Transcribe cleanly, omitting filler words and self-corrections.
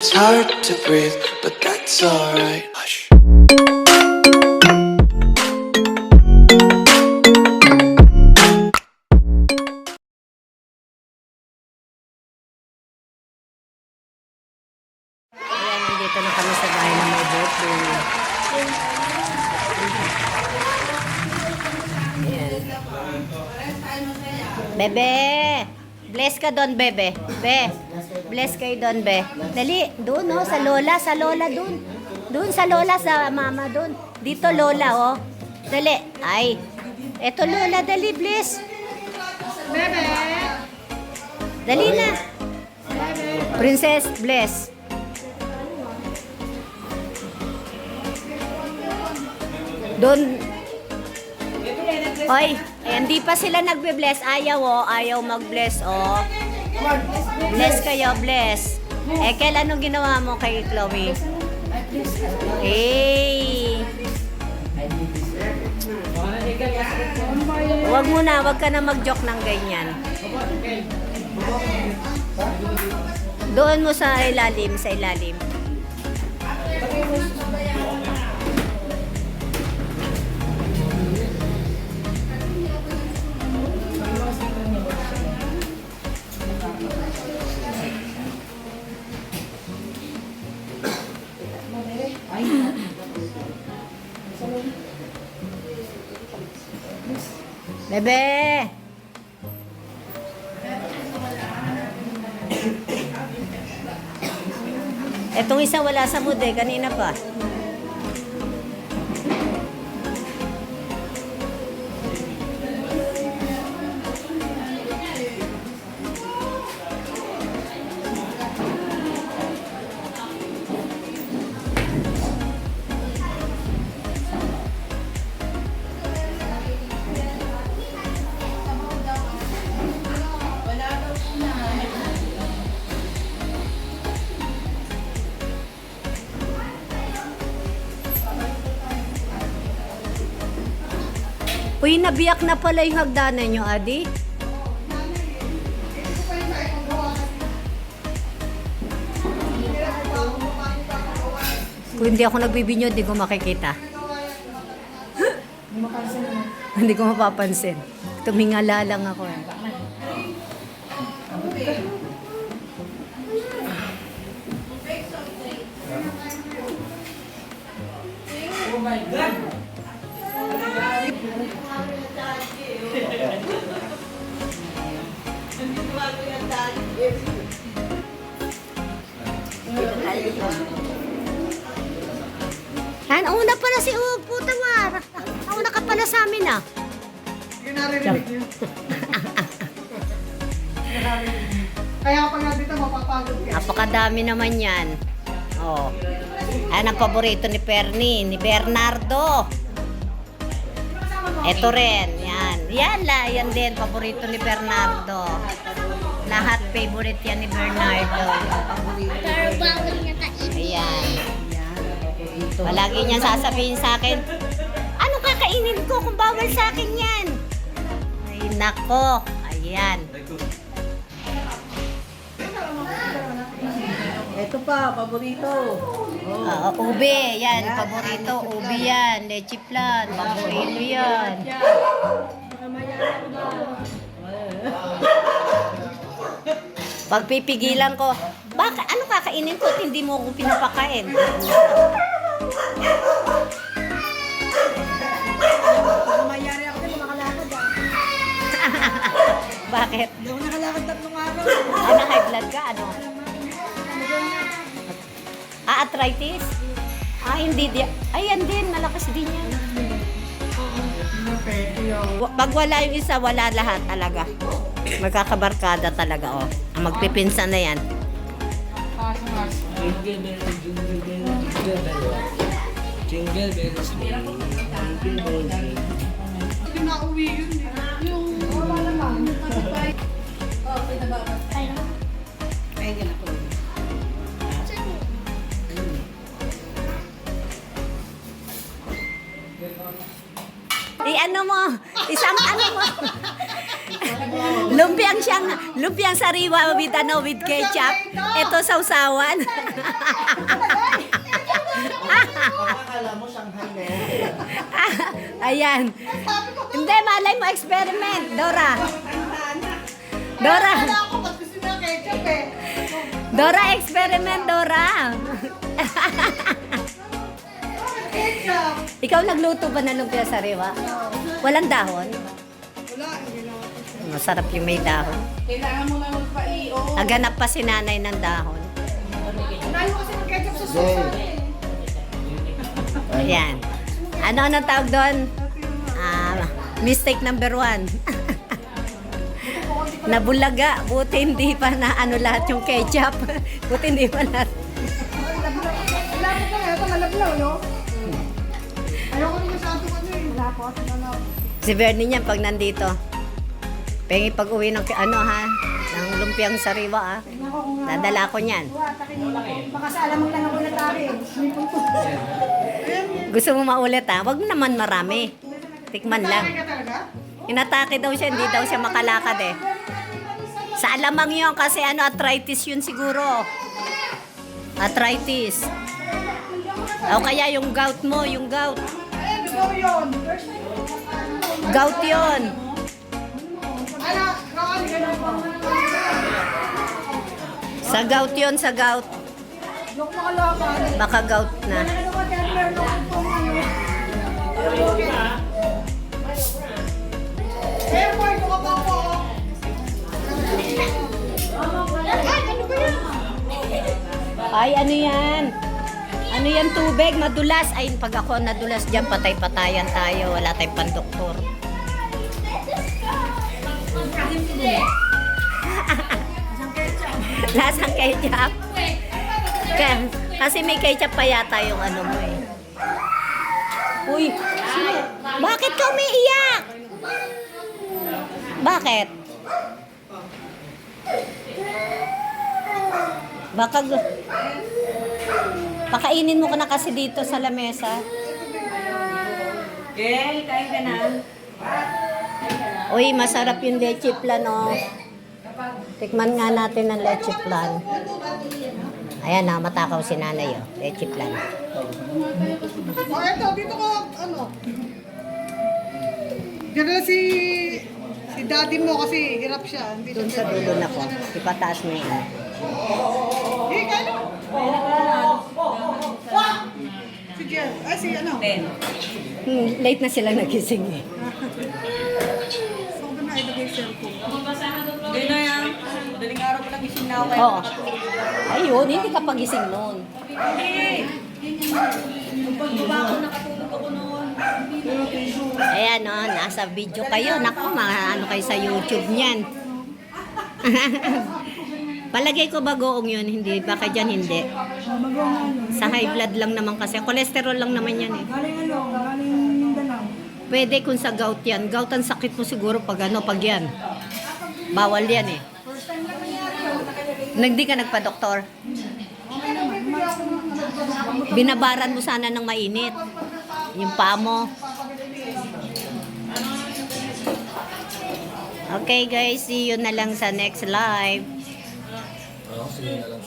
It's hard to breathe, but that's alright. Hush. Ayan, nandito na kami sa bahay ng may birthday. Ayan. Bebe! Bless ka doon, bebe. Be, bless kayo doon, be. Dali, doon, oh, sa lola, doon. Doon sa lola, sa mama, doon. Dito, lola, oh. Dali. Ay, eto, lola, dali, bless. Bebe! Dali na. Princess, bless. Doon. Hoy, hindi pa sila nagbe-bless. Ayaw, oh. Ayaw mag-bless, oh. Bless kayo, bless. Eh, kailan anong ginawa mo kay Chloe? Hey! Wag ka na mag-joke ng ganyan. Doon mo sa ilalim, Bebe! Etong isa wala sa mood eh, kanina pa. Uy, nabiyak na pala yung hagdanan nyo, Adi. Kung hindi ako nagbibinyo, hindi ko makikita. Hindi ko mapapansin. Tumingala lang ako. Oh my God! Han, una pala si puta war. Una ka pala sa amin ah. Yung naririnig niyo. Kaya pag nandito mapapagod ka. Napakadami naman yan. Oh. Ayan ang paborito ni Perni, ni Bernardo. Ito rin, yan. Yan din, paborito ni Bernardo. Lahat favorite yan ni Bernardo. Ayan. Palagi niya sasabihin sa akin, ano kakainin ko kung bawal sa akin yan? Ay, nako. Ayan. Ito pa, paborito. Ube, yan, paborito. Ube yan, leche flan, paborito yan. Pagpipigilan ko, baka ano kakainin ko at hindi mo ako pinapakain? Mayari ako din, makalakad ah. Bakit? Hindi ako nakalakad 3 araw. Ano, high blood ka? Ano? Arthritis? Hindi. Ayan din, malakas din yan. Pag wala yung isa, wala lahat talaga. Magkakabarkada talaga, oh. Ang magpipinsan na yan. Jingle bells, jingle bells. Hindi na uwi yun eh. Yung... Wala lang. Oh, pinababa. Ay, yan ako. Ano mo? Isang ano mo? lumpiang sariwa with ano, with ketchup. Ito sausawan. Akala mo Shanghai na yan. Ayan. Sabi ko, Hindi, malay mo, experiment. Dora. Dora. wala ako, ba't gusto na ketchup eh? Dora, experiment, Dora. Ketchup. Ikaw nagluto ba ng lumpia sariwa? Walang dahon? Wala, hindi na ako. Masarap yung may dahon. Kailangan mo na magpa-iyo. Naganap pa si nanay ng dahon. Unahin mo kasi ng ketchup sa Jay. sauce eh. Ayan. Ano tawag doon? Mistake number 1. Nabulaga. Buti hindi pa na ano lahat yung ketchup. Buti hindi pa lahat. Malapot na ito, malablaw, no? Ayoko rin yung sabi ko eh. Malapot, malapot. Si Bernie niyan pag nandito. Pengi pag uwi ng ano ha, ng lumpiang sariwa ha. Dadala ko niyan. Baka sa alamang lang ako natari. May punto. Gusto mo maulit ha? Wag mo naman marami. Tikman lang. Kaya talaga? Inatake daw siya, hindi daw siya makalakad eh. Sa alamang yun kasi ano, arthritis yun siguro. Arthritis. O kaya yung gout mo, yung gout. Eh, di ba yun? Gout yun. Ano, kawan, gano'n pa. Sa gout yun, sa gout. Lok makalakad. Baka gout na. Ano ka, Denver, lok itong ano. Airport ko ka pa po. Ay, ano ba yan? Ay, ano yan? Ano yan, tubig? Madulas. Ay, pag ako nadulas dyan, patay-patayan tayo. Wala tayong pandoktor. Lasang ketchup. Kasi may ketchup pa yata yung ano mo eh. Uy, bakit ka umiiyak? Bakit? Pakainin mo ka na kasi dito sa lamesa. Gel, kain ka na. Uy, masarap yung leche flan, oh. Tikman nga natin ang leche flan. Ayan na, matakaw si nanay, oh. Leche flan. Oh, eto, dito ka, ano. Diyan na si daddy mo kasi hirap siya. Hindi Doon siya sa dulo na ko. Ipataas mo yun. Eh, kaya si Jen, ay si ano. Late na sila nagising eh. Sobrang na ilagay cellphone. Hindi na yan. Madaling araw pa lang gising na ako. Oo. Ayun, hindi ka pagising noon. Pagbaba ko, nakatulog ako noon. Ayan, oh, nasa video kayo. Naku, ano kayo sa YouTube niyan. Palagay ko bagoong yun, hindi. Baka dyan hindi. Sa high blood lang naman kasi. Cholesterol lang naman yan eh. Galing Mindanao. Pwede kung sa gout yan. Gout ang sakit mo siguro pag ano, pag yan. Bawal yan eh. Hindi ka nagpa-doktor? Binabaran mo sana ng mainit. Yung paa mo. Okay guys, see you na lang sa next live. Sige na lang.